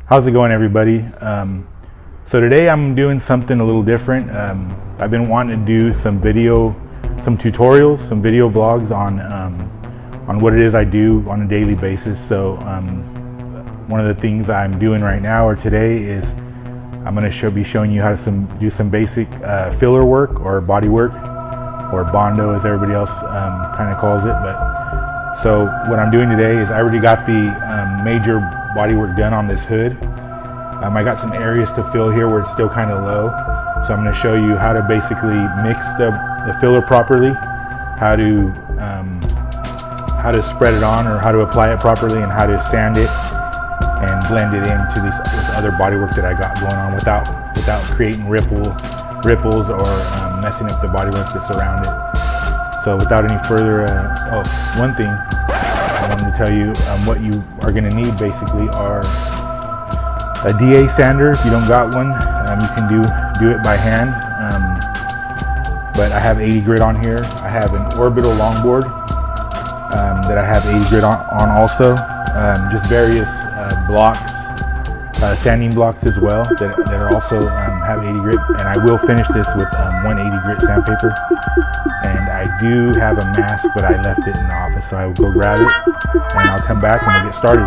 How's it going, everybody? So today I'm doing something a little different. I've been wanting to do some tutorials, some video vlogs on what it is I do on a daily basis. So one of the things I'm doing right now or today is I'm going to be showing you how to do some basic filler work or body work, or bondo as everybody else kind of calls it. But so what I'm doing today is I already got the major body work done on this hood. I got some areas to fill here where it's still kind of low. So I'm going to show you how to basically mix the filler properly, how to spread it on or how to apply it properly, and how to sand it and blend it into this other body work that I got going on without creating ripples or messing up the body work that's around it. So without any further, one thing I wanted to tell you, what you are going to need basically are a DA sander. If you don't got one, you can do it by hand. But I have 80 grit on here. I have an orbital longboard that I have 80 grit on also. Just various blocks, sanding blocks as well that are also have 80 grit. And I will finish this with 180 grit sandpaper. And I do have a mask, but I left it in the office, so I will go grab it and I'll come back and we'll get started.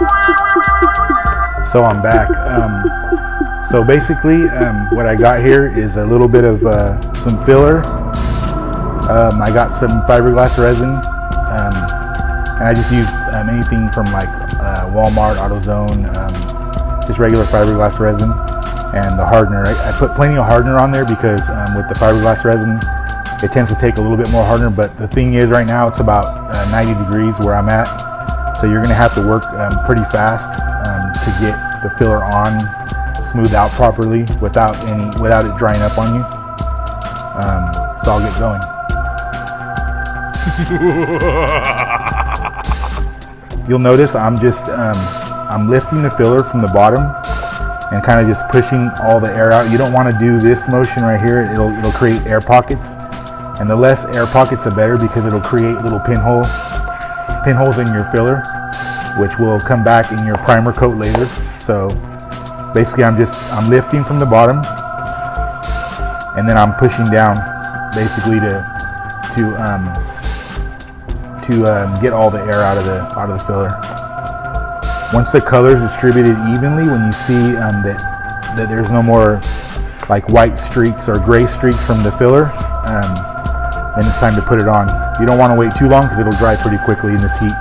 So I'm back. So basically what I got here is a little bit of some filler. I got some fiberglass resin, and I just use anything from like Walmart, AutoZone, just regular fiberglass resin, and the hardener. I put plenty of hardener on there because with the fiberglass resin it tends to take a little bit more hardener, but the thing is right now it's about 90 degrees where I'm at, so you're gonna have to work pretty fast to get the filler on, smooth out properly without it drying up on you. So I'll get going. You'll notice I'm just I'm lifting the filler from the bottom and kind of just pushing all the air out. You don't want to do this motion right here. It'll create air pockets, and the less air pockets the better, because it'll create little pinholes in your filler, which will come back in your primer coat later. So basically I'm lifting from the bottom and then I'm pushing down basically to get all the air out of the filler. Once the color is distributed evenly, when you see that there's no more like white streaks or gray streaks from the filler, then it's time to put it on. You don't want to wait too long because it'll dry pretty quickly in this heat.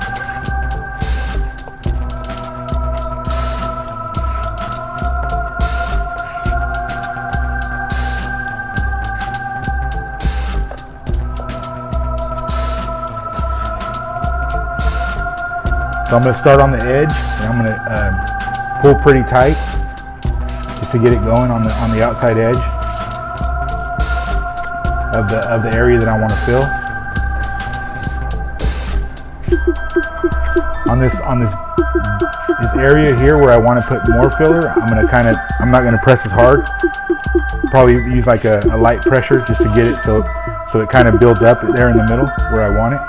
So I'm going to start on the edge, and I'm going to pull pretty tight just to get it going on the outside edge of the area that I want to fill. On this area here where I want to put more filler, I'm not going to press as hard. Probably use like a light pressure just to get it so it kind of builds up there in the middle where I want it.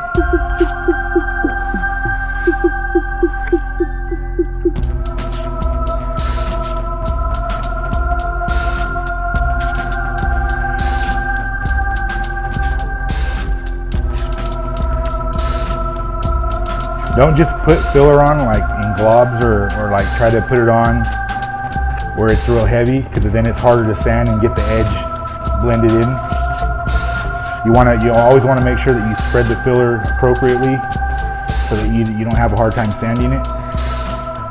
Don't just put filler on like in globs or like try to put it on where it's real heavy, because then it's harder to sand and get the edge blended in. You always want to make sure that you spread the filler appropriately so that you don't have a hard time sanding it.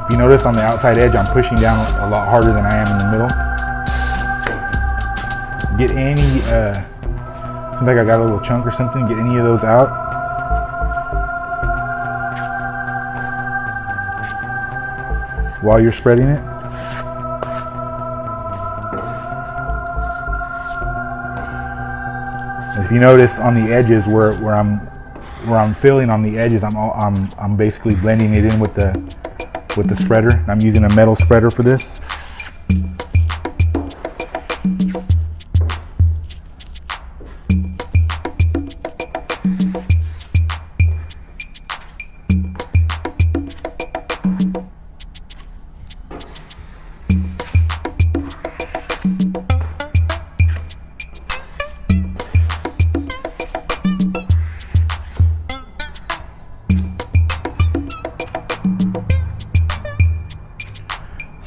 If you notice on the outside edge, I'm pushing down a lot harder than I am in the middle. Get any, seems like I got a little chunk or something, get any of those out. While you're spreading it. If you notice on the edges where I'm filling on the edges, I'm basically blending it in with the spreader. I'm using a metal spreader for this.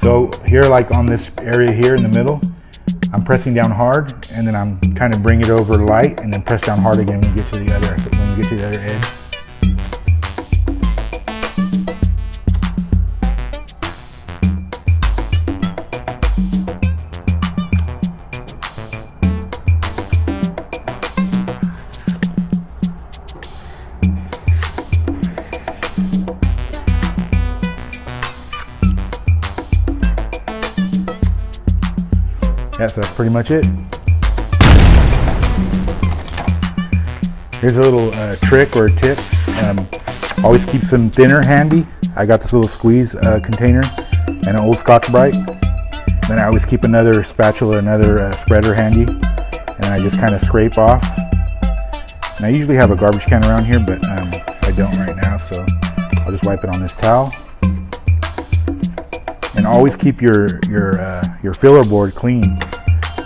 So here, like on this area here in the middle, I'm pressing down hard, and then I'm kind of bring it over light, and then press down hard again when you get to the other edge. Yeah, so that's pretty much it. Here's a little trick or a tip. Always keep some thinner handy. I got this little squeeze container and an old Scotch-Brite. Then I always keep another spatula, another spreader handy, and I just kind of scrape off. And I usually have a garbage can around here, but I don't right now, so I'll just wipe it on this towel. And always keep your filler board clean.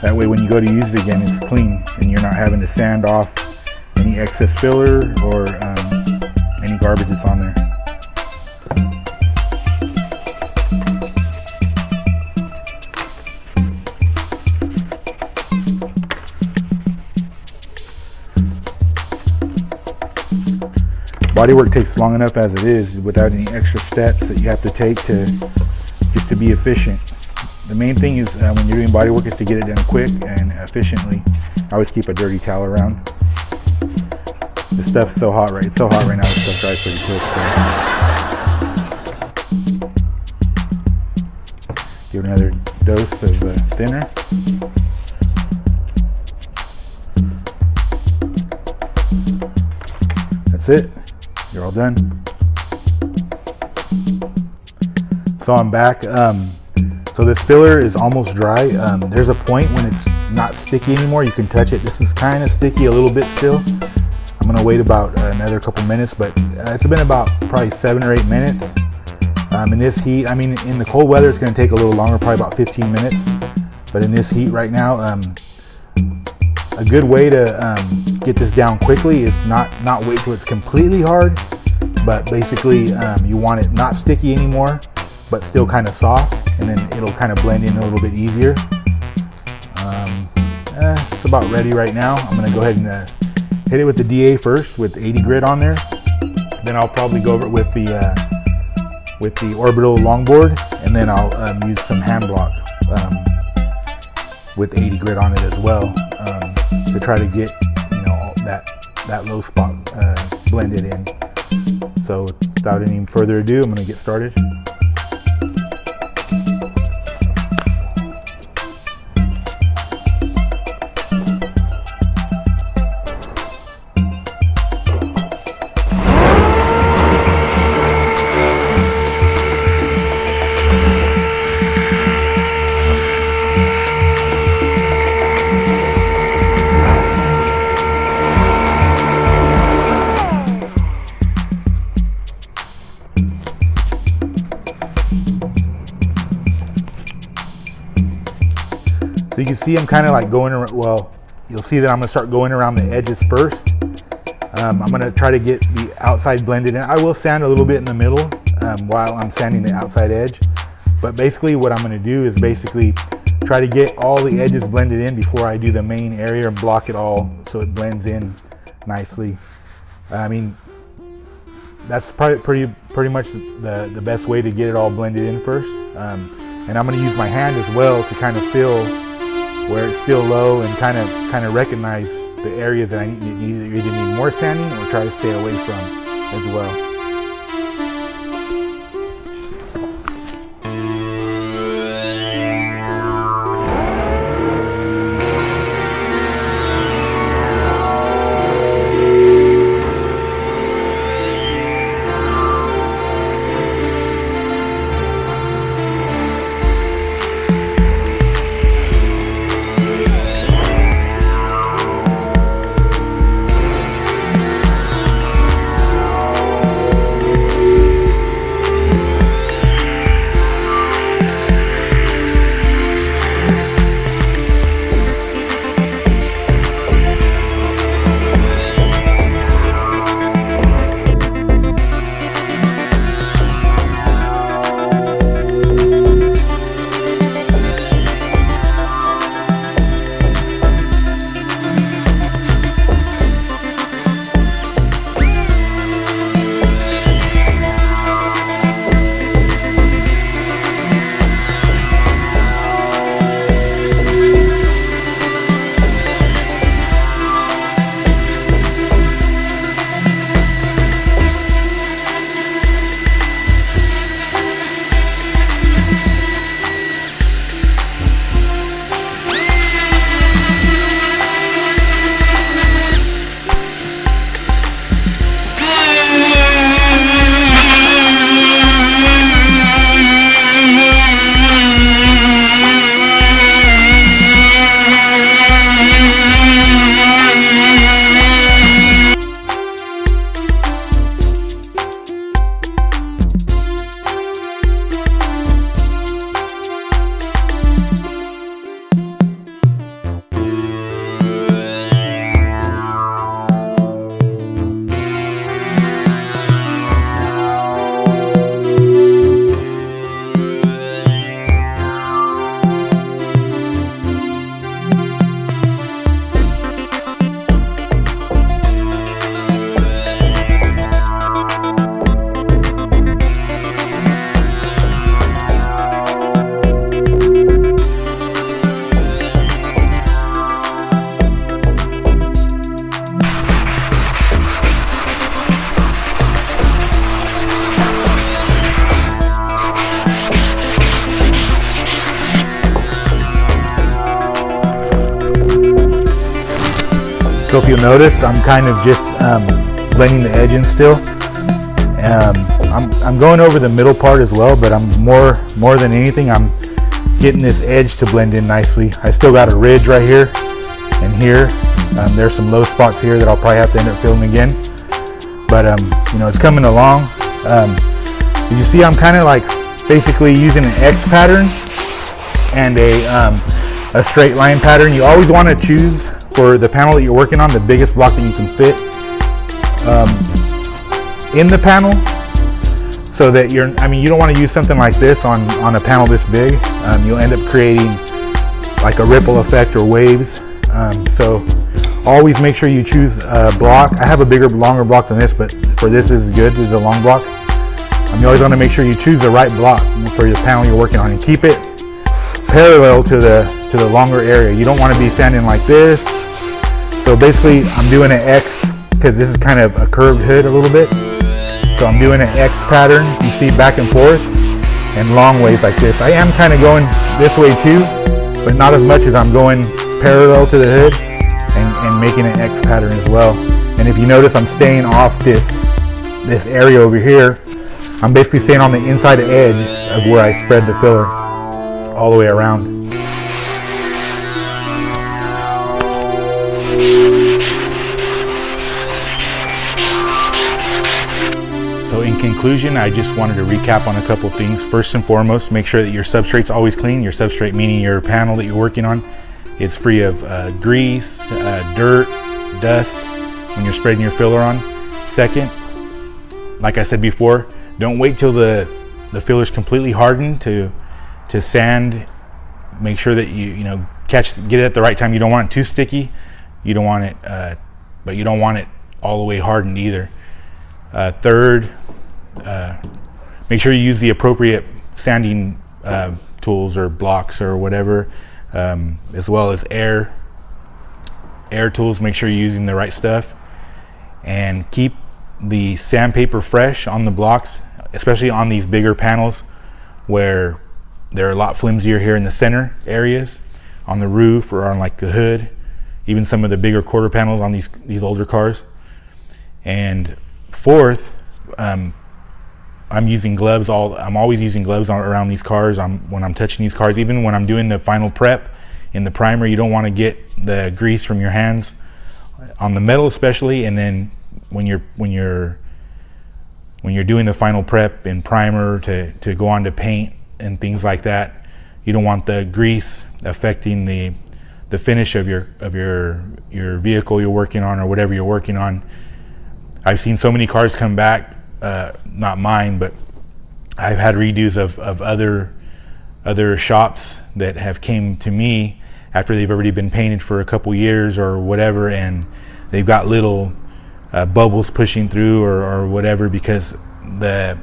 That way when you go to use it again, it's clean and you're not having to sand off any excess filler or any garbage that's on there. Bodywork takes long enough as it is without any extra steps that you have to take just to be efficient. The main thing is when you're doing bodywork is to get it done quick and efficiently. I always keep a dirty towel around. This stuff's so hot right. It's so hot right now. This stuff dries pretty quick. So. Give another dose of thinner. That's it. You're all done. So I'm back. So this filler is almost dry. There's a point when it's not sticky anymore. You can touch it. This is kind of sticky a little bit still. I'm gonna wait about another couple minutes, but it's been about probably 7 or 8 minutes. In this heat, I mean, in the cold weather, it's gonna take a little longer, probably about 15 minutes. But in this heat right now, a good way to get this down quickly is not wait till it's completely hard, but basically you want it not sticky anymore, but still kind of soft, and then it'll kind of blend in a little bit easier. It's about ready right now. I'm gonna go ahead and hit it with the DA first with 80 grit on there. Then I'll probably go over it with the orbital longboard, and then I'll use some hand block with 80 grit on it as well to try to get that low spot blended in. So without any further ado, I'm gonna get started. So you can see I'm kind of like going around, well, you'll see that I'm gonna start going around the edges first. I'm gonna try to get the outside blended in. I will sand a little bit in the middle while I'm sanding the outside edge. But basically what I'm gonna do is basically try to get all the edges blended in before I do the main area and block it all so it blends in nicely. I mean, that's probably pretty much the best way to get it all blended in first. And I'm gonna use my hand as well to kind of feel where it's still low and kind of recognize the areas that I either need more sanding or try to stay away from as well. So if you'll notice, I'm kind of just blending the edge in still. I'm going over the middle part as well, but I'm more than anything, I'm getting this edge to blend in nicely. I still got a ridge right here and here. There's some low spots here that I'll probably have to end up filling again. But you know, it's coming along. You see, I'm kind of like basically using an X pattern and a straight line pattern. You always want to choose for the panel that you're working on the biggest block that you can fit in the panel, so that you don't want to use something like this on a panel this big. You'll end up creating like a ripple effect or waves. So always make sure you choose a block. I have a bigger, longer block than this, but for this is good. This is a long block. You always want to make sure you choose the right block for the panel you're working on and keep it parallel to the longer area. You don't want to be sanding like this. So basically, I'm doing an X because this is kind of a curved hood a little bit. So I'm doing an X pattern. You see back and forth and long ways like this. I am kind of going this way too, but not as much as I'm going parallel to the hood and making an X pattern as well. And if you notice, I'm staying off this area over here. I'm basically staying on the inside edge of where I spread the filler all the way around. So in conclusion, I just wanted to recap on a couple of things. First and foremost, make sure that your substrate's always clean. Your substrate meaning your panel that you're working on is free of grease, dirt, dust when you're spreading your filler on. Second, like I said before, don't wait till the filler's completely hardened to sand. Make sure that you get it at the right time. You don't want it too sticky. You don't want it, but you don't want it all the way hardened either. Third, make sure you use the appropriate sanding tools or blocks or whatever, as well as air tools. Make sure you're using the right stuff, and keep the sandpaper fresh on the blocks, especially on these bigger panels where they're a lot flimsier here in the center areas, on the roof or on like the hood, even some of the bigger quarter panels on these older cars. And fourth, I'm using gloves. I'm always using gloves around these cars when I'm touching these cars. Even when I'm doing the final prep in the primer, you don't want to get the grease from your hands on the metal, especially. And then when you're doing the final prep in primer to go on to paint and things like that, you don't want the grease affecting the finish of your vehicle you're working on or whatever you're working on. I've seen so many cars come back, not mine, but I've had redos of other shops that have came to me after they've already been painted for a couple years or whatever, and they've got little bubbles pushing through or whatever, because the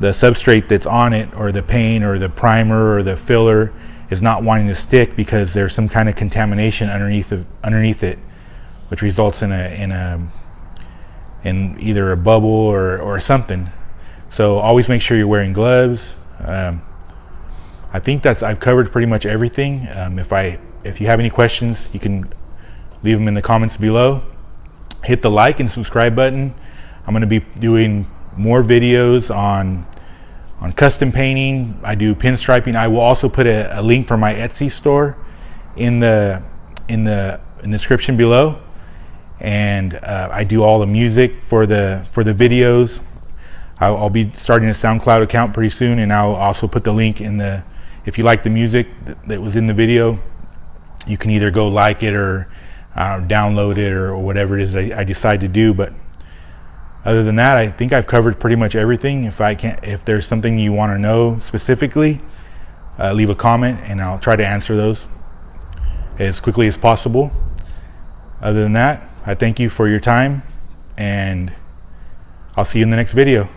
substrate that's on it, or the paint or the primer or the filler, is not wanting to stick because there's some kind of contamination underneath it, which results in either a bubble or something. So always make sure you're wearing gloves. I think I've covered pretty much everything. If you have any questions, you can leave them in the comments below. Hit the like and subscribe button. I'm going to be doing more videos on custom painting. I do pinstriping. I will also put a link for my Etsy store in the description below. And I do all the music for the videos. I'll be starting a SoundCloud account pretty soon, and I'll also put the link if you like the music that was in the video, you can either go like it or download it or whatever it is I decide to do. But other than that, I think I've covered pretty much everything. If there's something you want to know specifically, leave a comment and I'll try to answer those as quickly as possible. Other than that, I thank you for your time, and I'll see you in the next video.